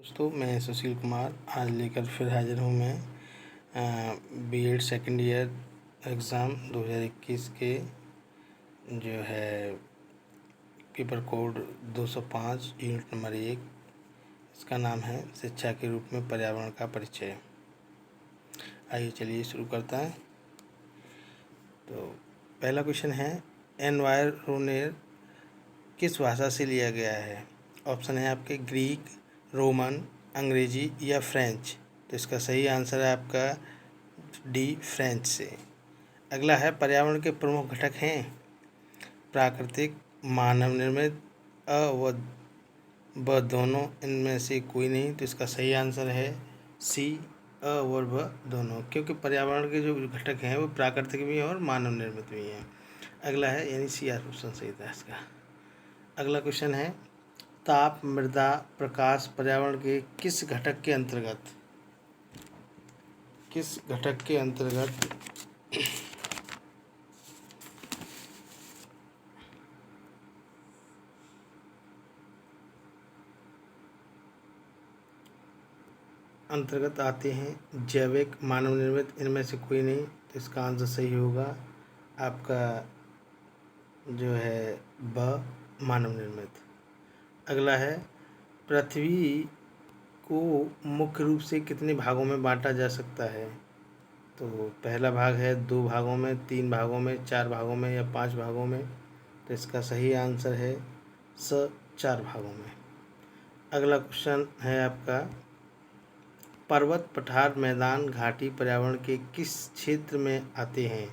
दोस्तों, मैं सुशील कुमार आज लेकर फिर हाजिर हूँ। मैं बीएड सेकेंड ईयर एग्ज़ाम 2021 के जो है पेपर कोड 205 यूनिट नंबर 1, इसका नाम है शिक्षा के रूप में पर्यावरण का परिचय। आइए चलिए शुरू करते हैं। तो पहला क्वेश्चन है, एनवायरोनेर किस भाषा से लिया गया है? ऑप्शन है आपके ग्रीक, रोमन, अंग्रेजी या फ्रेंच। तो इसका सही आंसर है आपका डी, फ्रेंच से। अगला है, पर्यावरण के प्रमुख घटक हैं प्राकृतिक, मानव निर्मित, अ व ब दोनों, इनमें से कोई नहीं। तो इसका सही आंसर है सी, अ व ब दोनों, क्योंकि पर्यावरण के जो घटक हैं वो प्राकृतिक भी हैं और मानव निर्मित भी हैं। अगला है, यानी सी ऑप्शन सही था इसका। अगला क्वेश्चन है, ताप, मृदा, प्रकाश पर्यावरण के किस घटक के अंतर्गत आते हैं? जैविक, मानव निर्मित, इनमें से कोई नहीं। तो इसका आंसर सही होगा आपका जो है ब, मानव निर्मित। अगला है, पृथ्वी को मुख्य रूप से कितने भागों में बांटा जा सकता है? तो पहला भाग है 2 भागों में, 3 भागों में, 4 भागों में या 5 भागों में। तो इसका सही आंसर है स, 4 भागों में। अगला क्वेश्चन है आपका, पर्वत, पठार, मैदान, घाटी पर्यावरण के किस क्षेत्र में आते हैं?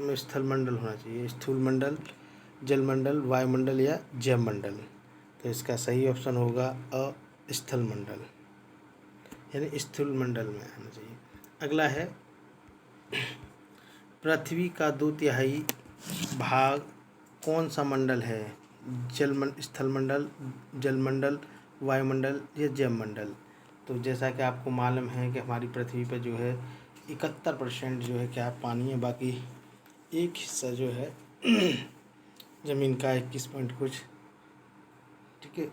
स्थलमंडल होना चाहिए, स्थूलमंडल, जलमंडल, वायुमंडल या जैवमंडल। तो इसका सही ऑप्शन होगा अ, स्थलमंडल, यानी स्थूलमंडल में आना चाहिए। अगला है, पृथ्वी का 2/3 भाग कौन सा मंडल है? स्थलमंडल, जलमंडल, वायुमंडल या जैवमंडल। तो जैसा कि आपको मालूम है कि हमारी पृथ्वी पर जो है 71% जो है क्या पानी है, बाकी एक हिस्सा जो है ज़मीन का 21 पॉइंट कुछ, ठीक है।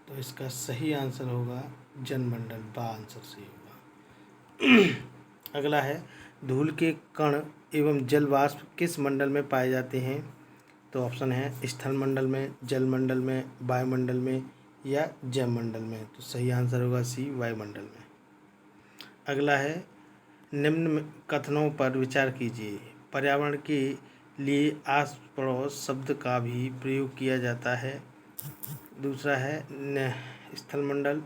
तो इसका सही आंसर होगा जलमंडल, बा आंसर सही होगा। अगला है, धूल के कण एवं जल वाष्प किस मंडल में पाए जाते हैं? तो ऑप्शन है स्थलमंडल में, जलमंडल में, वायुमंडल में या जैवमंडल में। तो सही आंसर होगा सी, वायुमंडल में। अगला है, निम्न कथनों पर विचार कीजिए। पर्यावरण के लिए आस पड़ोस शब्द का भी प्रयोग किया जाता है। दूसरा है, स्थलमंडल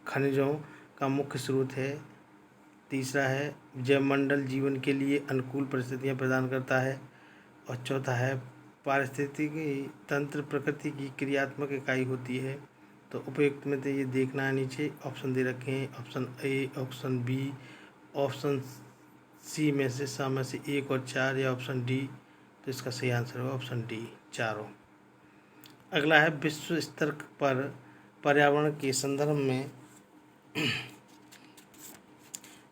खनिजों का मुख्य स्रोत है। तीसरा है, जैवमंडल जीवन के लिए अनुकूल परिस्थितियां प्रदान करता है। और चौथा है, पारिस्थितिकी तंत्र प्रकृति की क्रियात्मक इकाई होती है। तो उपयुक्त में तो ये देखना है, नीचे ऑप्शन दे रखे हैं, option A, option B, option C में से में से 1 और 4 या ऑप्शन डी। तो इसका सही आंसर होगा ऑप्शन डी, चारों। अगला है, विश्व स्तर पर पर्यावरण के संदर्भ में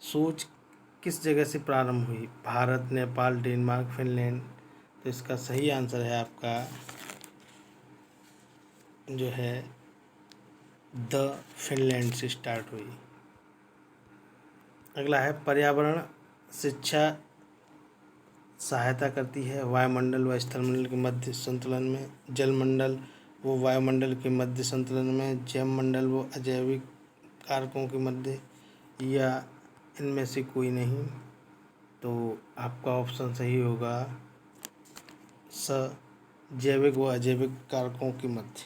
सोच किस जगह से प्रारंभ हुई? Bharat, Nepal, Denmark, Finland. तो इसका सही आंसर है आपका जो है द, फिनलैंड से स्टार्ट हुई। अगला है, पर्यावरण शिक्षा सहायता करती है वायुमंडल व स्थलमंडल के मध्य संतुलन में, जलमंडल वो वायुमंडल के मध्य संतुलन में, जैवमंडल वो अजैविक कारकों के मध्य, या इनमें से कोई नहीं। तो आपका ऑप्शन सही होगा स, जैविक व अजैविक कारकों के मध्य।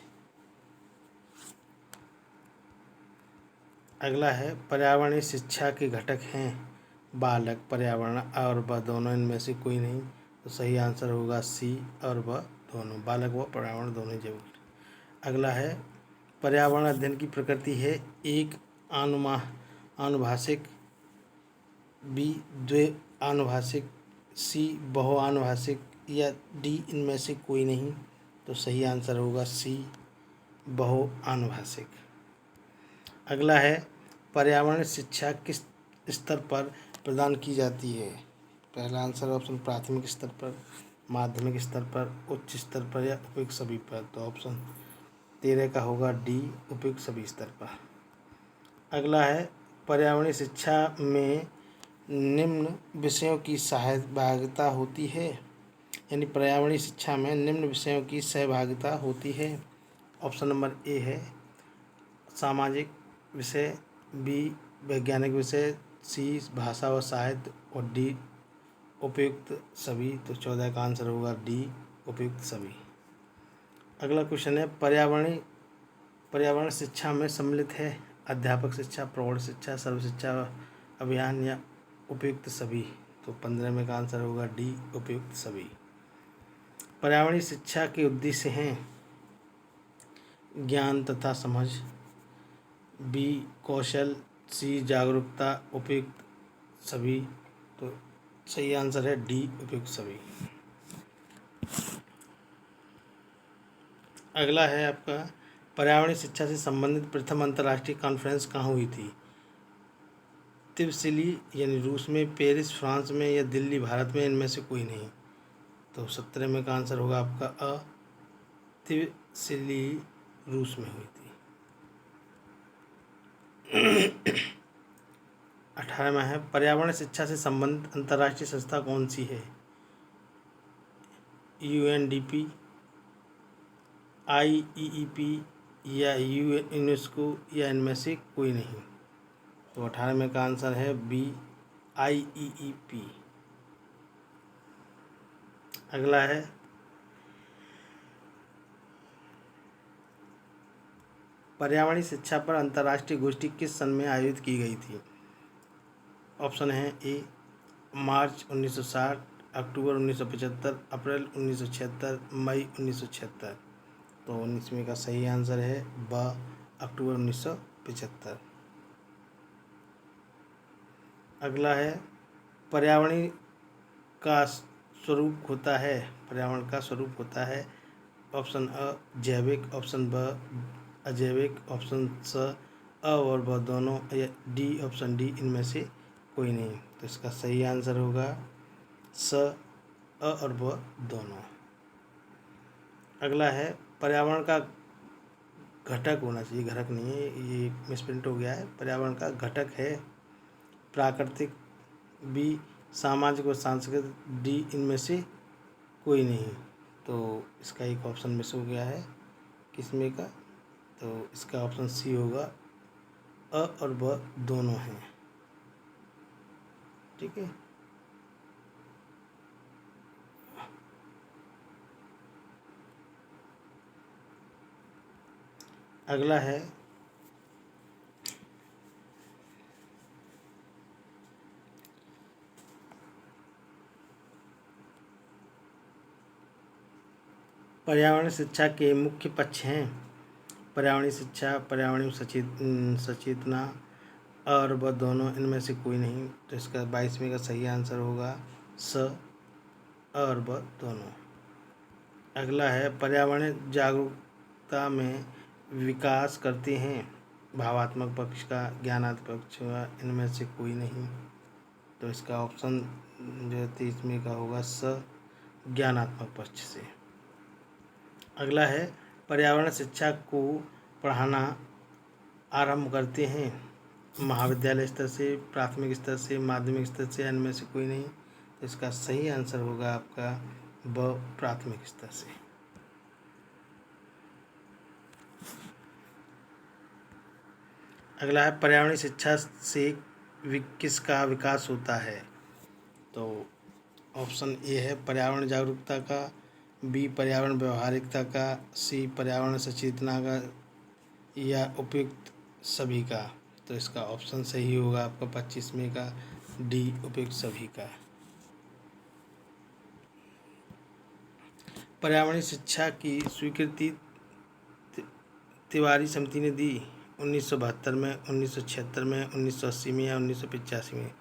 अगला है, पर्यावरणीय शिक्षा के घटक हैं बालक, पर्यावरण और व दोनों, इनमें से कोई नहीं। तो सही आंसर होगा सी और व दोनों, बालक व पर्यावरण दोनों जैविक। अगला है, पर्यावरण अध्ययन की प्रकृति है एक, आनुभाषिक, बी, द्वे आनुभाषिक, सी, बहुआनुभाषिक या डी, इनमें से कोई नहीं। तो सही आंसर होगा सी, बहुआनुभाषिक। अगला है, पर्यावरण शिक्षा किस स्तर पर प्रदान की जाती है? पहला आंसर ऑप्शन प्राथमिक स्तर पर, माध्यमिक स्तर पर, उच्च स्तर पर या उपयुक्त सभी पर। तो ऑप्शन 13 का होगा डी, उपयुक्त सभी स्तर पर। अगला है पर्यावरणीय शिक्षा में निम्न विषयों की सहभागिता होती है, यानी पर्यावरणीय शिक्षा में निम्न विषयों की सहभागिता होती है। ऑप्शन नंबर ए है सामाजिक विषय, बी वैज्ञानिक विषय, सी भाषा व साहित्य और डी उपयुक्त सभी। तो 14 का आंसर होगा डी, उपयुक्त सभी। अगला क्वेश्चन है पर्यावरण शिक्षा में सम्मिलित है अध्यापक शिक्षा, प्रौढ़ शिक्षा, सर्व शिक्षा अभियान या उपयुक्त सभी। तो 15 में का आंसर होगा डी, उपयुक्त सभी। पर्यावरणीय शिक्षा के उद्देश्य हैं ज्ञान तथा समझ, बी कौशल, सी जागरूकता, उपयुक्त सभी। तो सही आंसर है डी, उपयुक्त सभी। अगला है आपका पर्यावरणीय शिक्षा से संबंधित प्रथम अंतर्राष्ट्रीय कॉन्फ्रेंस कहाँ हुई थी? त्रिशुली यानी रूस में, पेरिस फ्रांस में या दिल्ली भारत में, इनमें से कोई नहीं। तो 17 में का आंसर होगा आपका अ, त्रिशुली रूस में हुई थी। 18 में है पर्यावरण शिक्षा से संबंधित अंतर्राष्ट्रीय संस्था कौन सी है? यूएनडीपी, आईईईपी या यूनेस्को या इनमें से कोई नहीं। तो 18 में का आंसर है बी, आईईईपी। अगला है पर्यावरणीय शिक्षा पर अंतर्राष्ट्रीय गोष्ठी किस सन में आयोजित की गई थी? ऑप्शन है ए मार्च 1960, अक्टूबर 1975, अप्रैल 1976, मई 1976। तो 19वें का सही आंसर है ब, अक्टूबर 1975। अगला है पर्यावरण का स्वरूप होता है, पर्यावरण का स्वरूप होता है ऑप्शन अ जैविक, ऑप्शन ब अजैविक, ऑप्शन स अ और ब दोनों, या डी ऑप्शन डी इनमें से कोई नहीं। तो इसका सही आंसर होगा स अ और ब दोनों। अगला है पर्यावरण का घटक होना चाहिए, घटक नहीं है, ये मिसप्रिंट हो गया है। पर्यावरण का घटक है प्राकृतिक, बी सामाजिक व सांस्कृतिक, डी इनमें से कोई नहीं। तो इसका एक ऑप्शन मिस हो गया है, किसमें का? तो इसका ऑप्शन सी होगा अ और ब दोनों हैं। ठीक है। अगला है पर्यावरण शिक्षा के मुख्य पक्ष हैं पर्यावरणीय शिक्षा, पर्यावरणीय सचेतना और व दोनों, इनमें से कोई नहीं। तो इसका 22वें का सही आंसर होगा स और व दोनों। अगला है पर्यावरण जागरूकता में विकास करते हैं भावात्मक पक्ष का, ज्ञानात्मक पक्ष का, इनमें से कोई नहीं। तो इसका ऑप्शन जो 23वें का होगा स, ज्ञानात्मक पक्ष से। अगला है पर्यावरण शिक्षा को पढ़ाना आरंभ करते हैं महाविद्यालय स्तर से, प्राथमिक स्तर से, माध्यमिक स्तर से, इनमें से कोई नहीं। तो इसका सही आंसर होगा आपका ब, प्राथमिक स्तर से। अगला है पर्यावरणीय शिक्षा से किसका विकास होता है? तो ऑप्शन ए है पर्यावरण जागरूकता का, बी पर्यावरण व्यवहारिकता का, सी पर्यावरण सचेतना का या उपयुक्त सभी का। तो इसका ऑप्शन सही होगा आपका 25वें का डी, उपयुक्त सभी का। पर्यावरणीय शिक्षा की स्वीकृति तिवारी समिति ने दी 1972 में, 1976 में, 1980 में या 1985 में।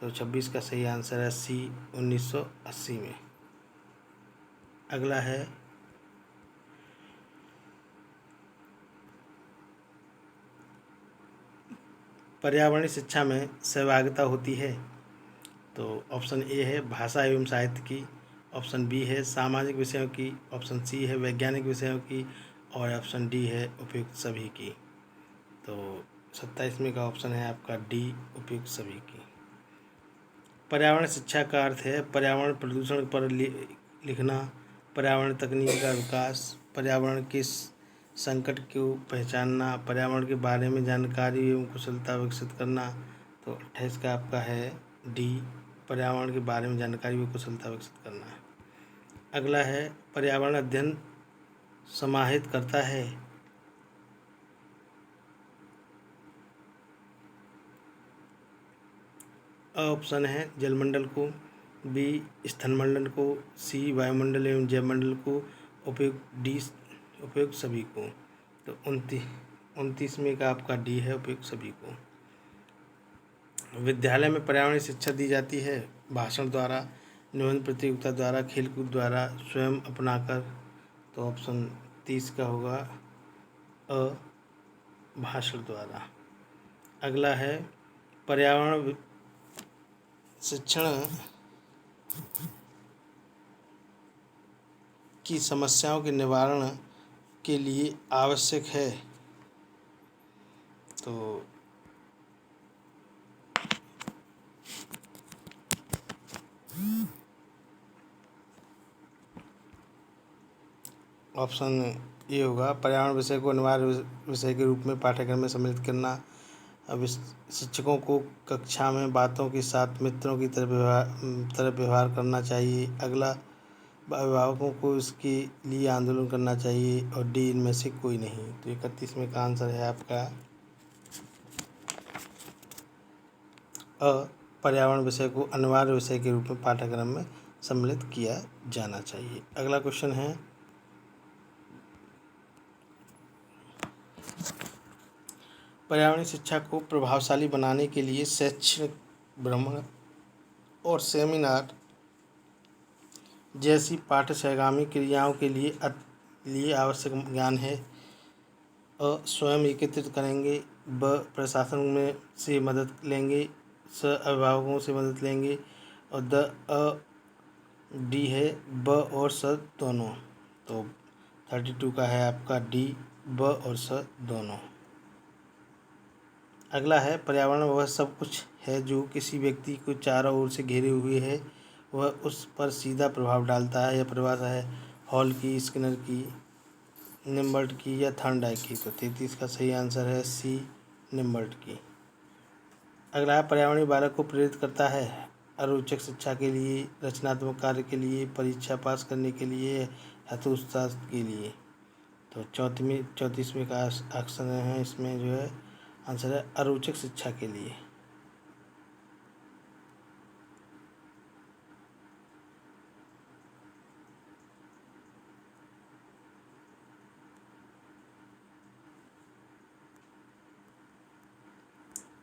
तो 26 का सही आंसर है सी, 1980 में। अगला है पर्यावरणीय शिक्षा में सहभागिता होती है। तो ऑप्शन ए है भाषा एवं साहित्य की, ऑप्शन बी है सामाजिक विषयों की, ऑप्शन सी है वैज्ञानिक विषयों की, और ऑप्शन डी है उपयुक्त सभी की। तो 27वें का ऑप्शन है आपका डी, उपयुक्त सभी की। पर्यावरण शिक्षा का अर्थ है पर्यावरण प्रदूषण पर लिखना, पर्यावरण तकनीक का विकास, पर्यावरण के संकट को पहचानना, पर्यावरण के बारे में जानकारी एवं कुशलता विकसित करना। तो 28 का आपका है डी, पर्यावरण के बारे में जानकारी व कुशलता विकसित करना। अगला है पर्यावरण अध्ययन समाहित करता है। ऑप्शन है जलमंडल को, बी स्थलमंडल को, सी वायुमंडल एवं जैवमंडल को, उपयुक्त सभी को। तो 29वें का आपका डी है, उपयुक्त सभी को। विद्यालय में पर्यावरण शिक्षा दी जाती है भाषण द्वारा, निबंध प्रतियोगिता द्वारा, खेलकूद द्वारा, स्वयं अपनाकर। तो ऑप्शन 30 का होगा अ, भाषण द्वारा। अगला है पर्यावरण शिक्षण की समस्याओं के निवारण के लिए आवश्यक है। तो ऑप्शन ए होगा पर्यावरण विषय को अनिवार्य विषय के रूप में पाठ्यक्रम में सम्मिलित करना। अब शिक्षकों को कक्षा में बातों के साथ मित्रों की तरह व्यवहार करना चाहिए। अगला अभिभावकों को इसके लिए आंदोलन करना चाहिए, और डी इनमें से कोई नहीं। तो 31वें का आंसर है आपका अ, पर्यावरण विषय को अनिवार्य विषय के रूप में पाठ्यक्रम में सम्मिलित किया जाना चाहिए। अगला क्वेश्चन है पर्यावरण शिक्षा को प्रभावशाली बनाने के लिए शैक्षणिक भ्रमण और सेमिनार जैसी पाठ्यगामी क्रियाओं के लिए आवश्यक ज्ञान है। अ स्वयं एकत्रित करेंगे, ब प्रशासन में से मदद लेंगे, स अभिभावकों से मदद लेंगे, और डी है ब और स दोनों। तो 32 का है आपका डी, ब और स दोनों। अगला है पर्यावरण वह सब कुछ है जो किसी व्यक्ति को चारों ओर से घेरे हुए है, वह उस पर सीधा प्रभाव डालता है। यह परिभाषा है हॉल की, स्किनर की, निम्बर्ट की या थॉर्नडाइक की। तो 33 का सही आंसर है सी, निम्बर्ट की। अगला है पर्यावरण बालक को प्रेरित करता है अरोचक शिक्षा के लिए, रचनात्मक कार्य के लिए, परीक्षा पास करने के लिए, हतोत्साह के लिए। तो 34वें का ऑप्शन है इसमें जो है आंसर है अरोचक शिक्षा के लिए।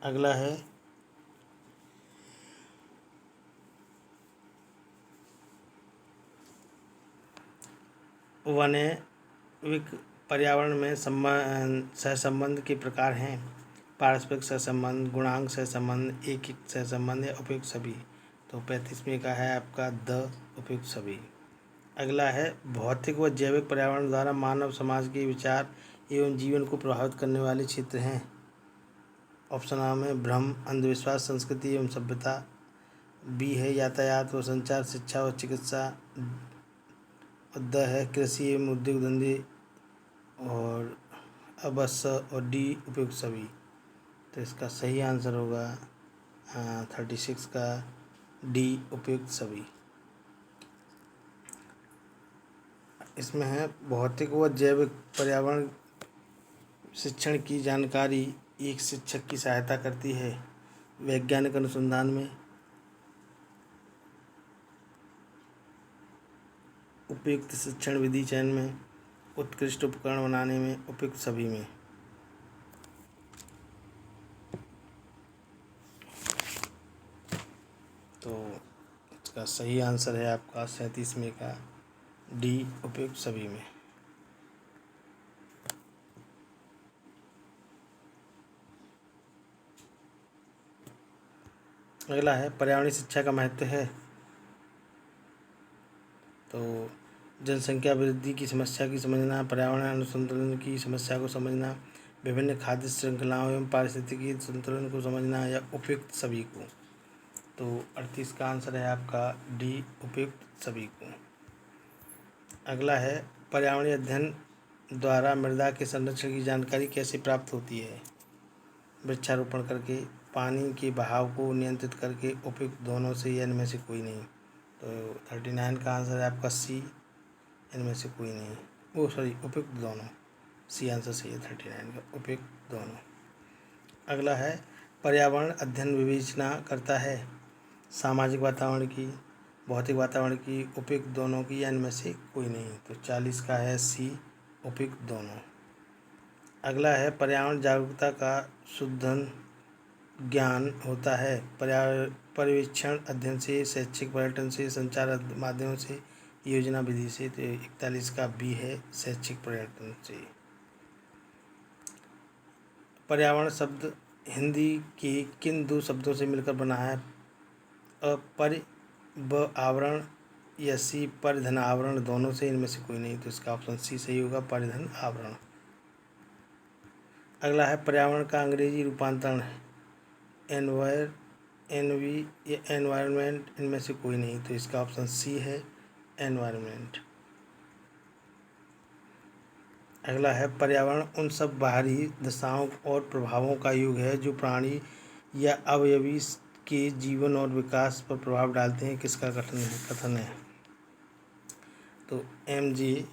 अगला है वनैविक पर्यावरण में सहसंबंध के प्रकार हैं पारस्परिक सहसंबंध, गुणांक सहसंबंध, एकिक सहसंबंध या उपयुक्त सभी। तो 35वें का है आपका द, उपयुक्त सभी। अगला है भौतिक व जैविक पर्यावरण द्वारा मानव समाज के विचार एवं जीवन को प्रभावित करने वाले क्षेत्र हैं। ऑप्शन आ में भ्रम, अंधविश्वास, संस्कृति एवं सभ्यता, बी है यातायात व संचार, शिक्षा व चिकित्सा, और द है कृषि एवं उद्योग धंधे, और अब और डी उपयुक्त सभी। तो इसका सही आंसर होगा 36 का डी, उपयुक्त सभी। इसमें है भौतिक व जैविक पर्यावरण शिक्षण की जानकारी एक शिक्षक की सहायता करती है वैज्ञानिक अनुसंधान में, उपयुक्त शिक्षण विधि चयन में, उत्कृष्ट उपकरण बनाने में, उपयुक्त सभी में। तो इसका सही आंसर है आपका 37वें का डी, उपयुक्त सभी में। अगला है पर्यावरणीय शिक्षा का महत्व है तो जनसंख्या वृद्धि की समस्या की समझना, पर्यावरण अनुसंधान की समस्या को समझना, विभिन्न खाद्य श्रृंखलाओं एवं पारिस्थितिकी संतुलन को समझना, या उपयुक्त सभी को। तो 38 का आंसर है आपका डी, उपयुक्त सभी को। अगला है पर्यावरणीय अध्ययन द्वारा मृदा के संरक्षण की जानकारी कैसे प्राप्त होती है? वृक्षारोपण करके, पानी के बहाव को नियंत्रित करके, उपयुक्त दोनों से, या इनमें से कोई नहीं। तो 39 का आंसर है आपका सी, इनमें से कोई नहीं। उपयुक्त दोनों, सी आंसर सही है 39 का, उपयुक्त दोनों। अगला है पर्यावरण अध्ययन विवेचना करता है सामाजिक वातावरण की, भौतिक वातावरण की, उपयुक्त दोनों की, या इनमें से कोई नहीं। तो 40 का है सी, उपयुक्त दोनों। अगला है पर्यावरण जागरूकता का शुद्धन ज्ञान होता है पर्यवेक्षण अध्ययन से, शैक्षिक पर्यटन से, संचार माध्यमों से, योजना विधि से। तो 41 का बी है, शैक्षिक पर्यटन से। पर्यावरण शब्द हिंदी के किन दो शब्दों से मिलकर बना है? आवरण या सी परिधन आवरण, दोनों से, इनमें से कोई नहीं। तो इसका ऑप्शन सी सही होगा, परिधन आवरण। अगला है पर्यावरण का अंग्रेजी रूपांतरण एनवायरमेंट, इनमें से कोई नहीं। तो इसका ऑप्शन सी है, एनवायरमेंट। अगला है पर्यावरण उन सब बाहरी दशाओं और प्रभावों का योग है जो प्राणी या अवयवी के जीवन और विकास पर प्रभाव डालते हैं। किसका कथन है? तो एम जे